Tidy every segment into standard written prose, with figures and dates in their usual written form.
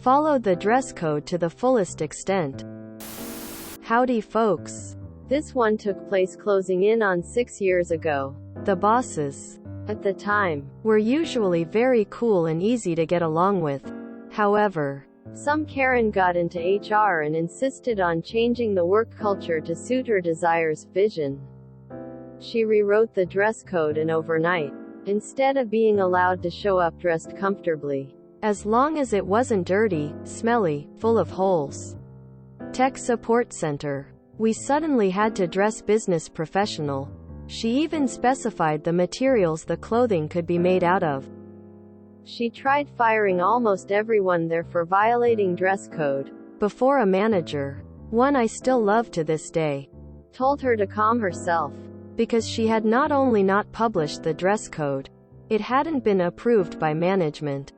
followed the dress code to the fullest extent. Howdy folks. This one took place closing in on 6 years ago. The bosses, at the time, were usually very cool and easy to get along with. However, some Karen got into HR and insisted on changing the work culture to suit her desires, vision. She rewrote the dress code and overnight, instead of being allowed to show up dressed comfortably, as long as it wasn't dirty, smelly, full of holes. Tech support center. We suddenly had to dress business professional. She even specified the materials the clothing could be made out of. She tried firing almost everyone there for violating dress code. Before a manager, one I still love to this day, told her to calm herself, because she had not only not published the dress code, it hadn't been approved by management.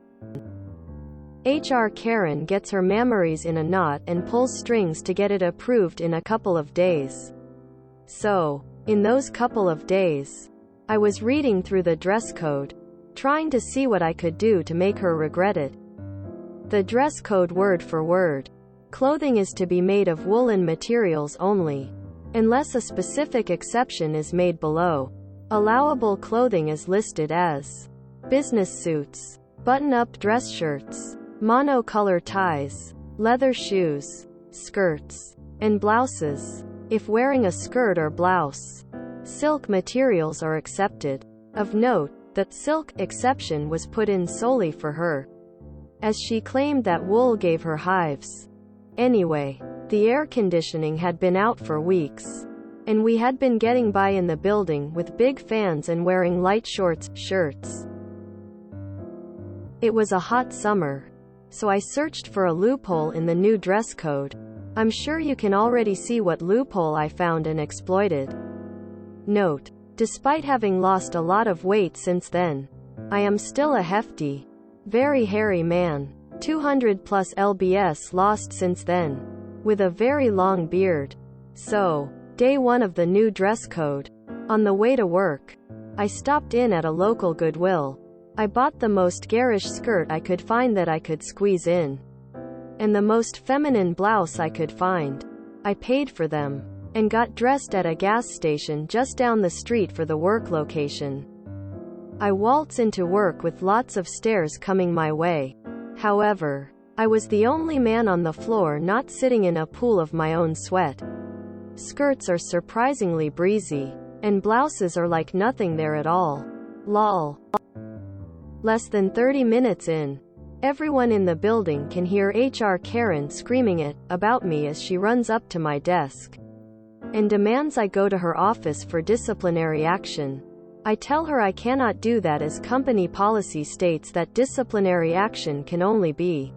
HR Karen gets her memories in a knot and pulls strings to get it approved in a couple of days. So, in those couple of days, I was reading through the dress code, trying to see what I could do to make her regret it. The dress code word for word. Clothing is to be made of woolen materials only, unless a specific exception is made below. Allowable clothing is listed as business suits, button-up dress shirts, monocolor ties, leather shoes, skirts, and blouses. If wearing a skirt or blouse, silk materials are accepted. Of note, that silk exception was put in solely for her, as she claimed that wool gave her hives. Anyway, the air conditioning had been out for weeks, and we had been getting by in the building with big fans and wearing light shirts. It was a hot summer, so I searched for a loophole in the new dress code. I'm sure you can already see what loophole I found and exploited. Note: despite having lost a lot of weight since then, I am still a hefty, very hairy man. 200 plus lbs lost since then, with a very long beard. So, day one of the new dress code, on the way to work, I stopped in at a local Goodwill. I bought the most garish skirt I could find that I could squeeze in, and the most feminine blouse I could find. I paid for them, and got dressed at a gas station just down the street for the work location. I waltz into work with lots of stares coming my way. However, I was the only man on the floor not sitting in a pool of my own sweat. Skirts are surprisingly breezy, and blouses are like nothing there at all. Lol. Less than 30 minutes in, everyone in the building can hear HR Karen screaming it about me as she runs up to my desk and demands I go to her office for disciplinary action. I tell her I cannot do that as company policy states that disciplinary action can only be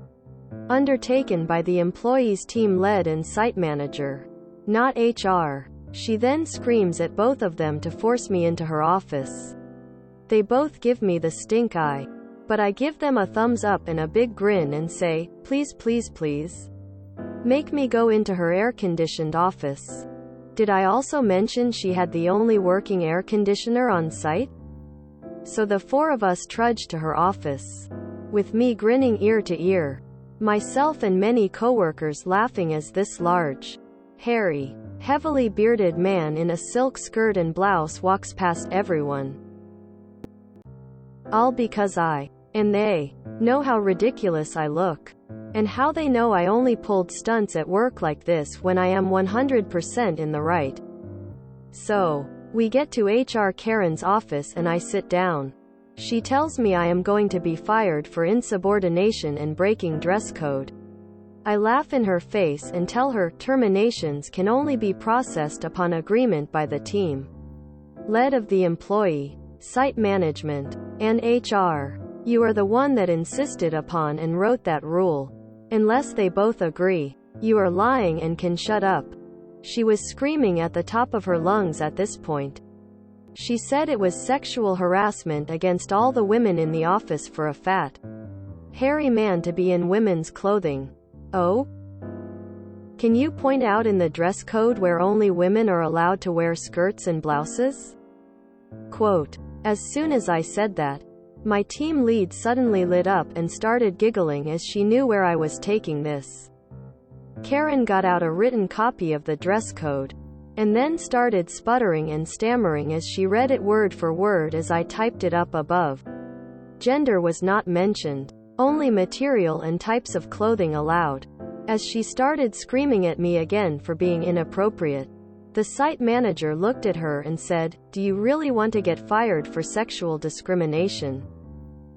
undertaken by the employee's team lead and site manager, not HR. She then screams at both of them to force me into her office. They both give me the stink eye, but I give them a thumbs up and a big grin and say, please, please, please, make me go into her air-conditioned office. Did I also mention she had the only working air conditioner on site? So the four of us trudged to her office, with me grinning ear to ear, myself and many coworkers laughing as this large, hairy, heavily bearded man in a silk skirt and blouse walks past everyone. All because I, and they, know how ridiculous I look, and how they know I only pulled stunts at work like this when I am 100% in the right. So, we get to HR Karen's office and I sit down. She tells me I am going to be fired for insubordination and breaking dress code. I laugh in her face and tell her terminations can only be processed upon agreement by the team lead of the employee, site management, and HR. You are the one that insisted upon and wrote that rule. Unless they both agree, you are lying and can shut up. She was screaming at the top of her lungs at this point. She said it was sexual harassment against all the women in the office for a fat, hairy man to be in women's clothing. Oh? Can you point out in the dress code where only women are allowed to wear skirts and blouses? Quote, as soon as I said that, My team lead suddenly lit up and started giggling as she knew where I was taking this. Karen got out a written copy of the dress code, and then started sputtering and stammering as she read it word for word as I typed it up above. Gender was not mentioned, only material and types of clothing allowed. As she started screaming at me again for being inappropriate, the site manager looked at her and said, "Do you really want to get fired for sexual discrimination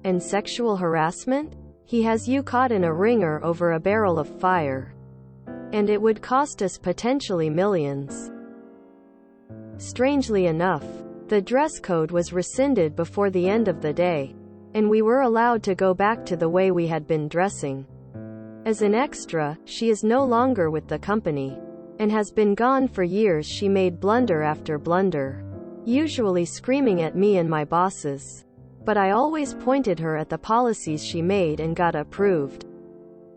and sexual harassment? He has you caught in a wringer over a barrel of fire. And it would cost us potentially millions." Strangely enough, the dress code was rescinded before the end of the day, and we were allowed to go back to the way we had been dressing. As an extra, she is no longer with the company, and has been gone for years. She made blunder after blunder, usually screaming at me and my bosses. But I always pointed her at the policies she made and got approved,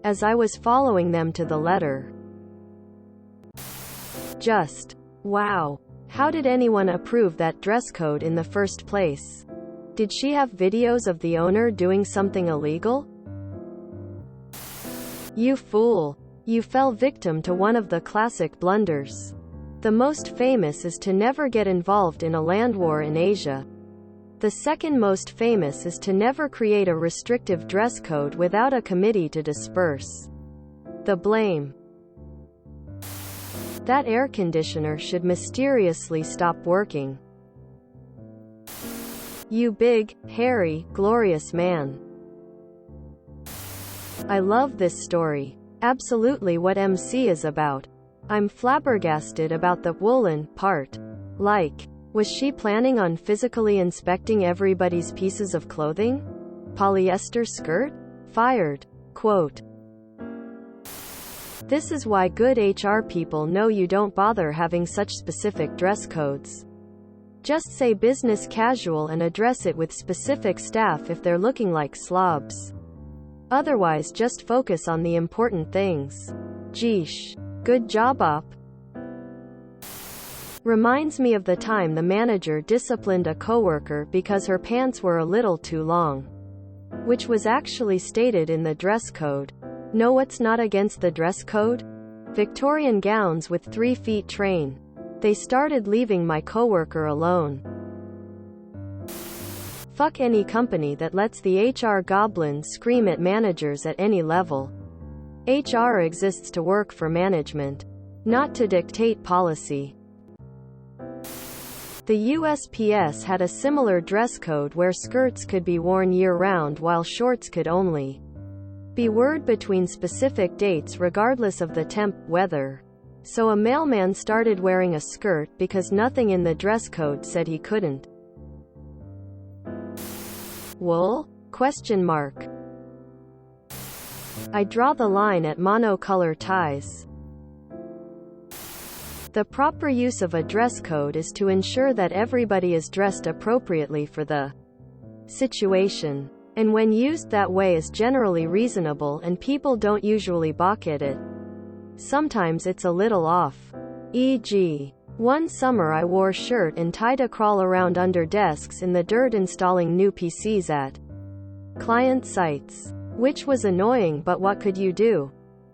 as I was following them to the letter. Just, wow. How did anyone approve that dress code in the first place? Did she have videos of the owner doing something illegal? You fool. You fell victim to one of the classic blunders. The most famous is to never get involved in a land war in Asia. The second most famous is to never create a restrictive dress code without a committee to disperse the blame. That air conditioner should mysteriously stop working. You big, hairy, glorious man. I love this story. Absolutely what MC is about. I'm flabbergasted about the woolen part. Like, was she planning on physically inspecting everybody's pieces of clothing? Polyester skirt? Fired. Quote. This is why good HR people know you don't bother having such specific dress codes. Just say business casual and address it with specific staff if they're looking like slobs. Otherwise just focus on the important things. Geesh. Good job op. Reminds me of the time the manager disciplined a coworker because her pants were a little too long, which was actually stated in the dress code. Know what's not against the dress code? Victorian gowns with 3 feet train. They started leaving my coworker alone. Fuck any company that lets the HR goblins scream at managers at any level. HR exists to work for management, not to dictate policy. The USPS had a similar dress code where skirts could be worn year-round while shorts could only be worn between specific dates regardless of the temp, weather. So a mailman started wearing a skirt because nothing in the dress code said he couldn't. Wool? Question mark. I draw the line at monocolor ties. The proper use of a dress code is to ensure that everybody is dressed appropriately for the situation, and when used that way is generally reasonable and people don't usually balk at it. Sometimes it's a little off. E.g., one summer I wore shirt and tie to crawl around under desks in the dirt installing new PCs at client sites. Which was annoying, but what could you do?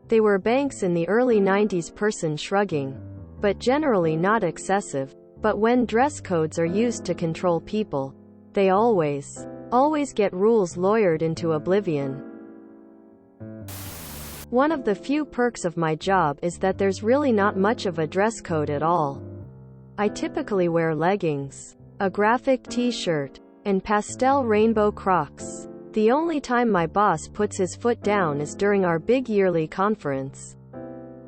They were banks in the early 90s. Person shrugging. But generally not excessive. But when dress codes are used to control people, they always get rules lawyered into oblivion. One of the few perks of my job is that there's really not much of a dress code at all. I typically wear leggings, a graphic t-shirt, and pastel rainbow Crocs. The only time my boss puts his foot down is during our big yearly conference.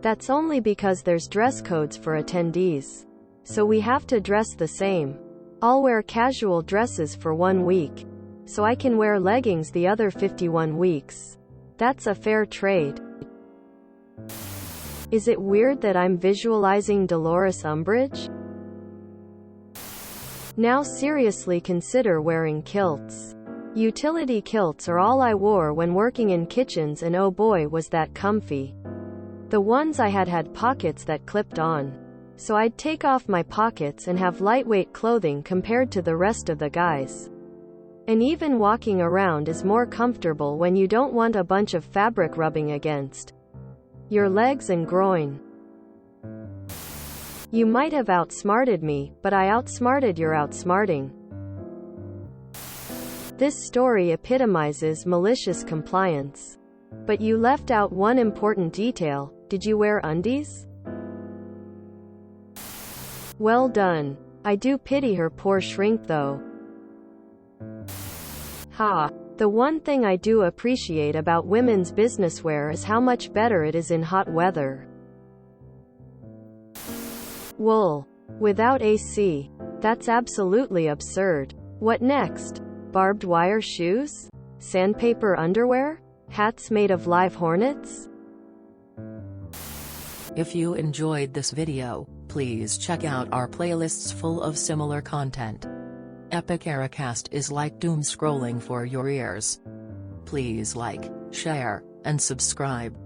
That's only because there's dress codes for attendees. So we have to dress the same. I'll wear casual dresses for 1 week, so I can wear leggings the other 51 weeks. That's a fair trade. Is it weird that I'm visualizing Dolores Umbridge? Now seriously consider wearing kilts. Utility kilts are all I wore when working in kitchens, and oh boy was that comfy. The ones I had pockets that clipped on. So I'd take off my pockets and have lightweight clothing compared to the rest of the guys. And even walking around is more comfortable when you don't want a bunch of fabric rubbing against your legs and groin. You might have outsmarted me, but I outsmarted your outsmarting. This story epitomizes malicious compliance. But you left out one important detail. Did you wear undies? Well done. I do pity her poor shrink though. Ha. The one thing I do appreciate about women's businesswear is how much better it is in hot weather. Wool. Without AC. That's absolutely absurd. What next? Barbed wire shoes? Sandpaper underwear? Hats made of live hornets? If you enjoyed this video, please check out our playlists full of similar content. Epic Ericast is like doom scrolling for your ears. Please like, share, and subscribe.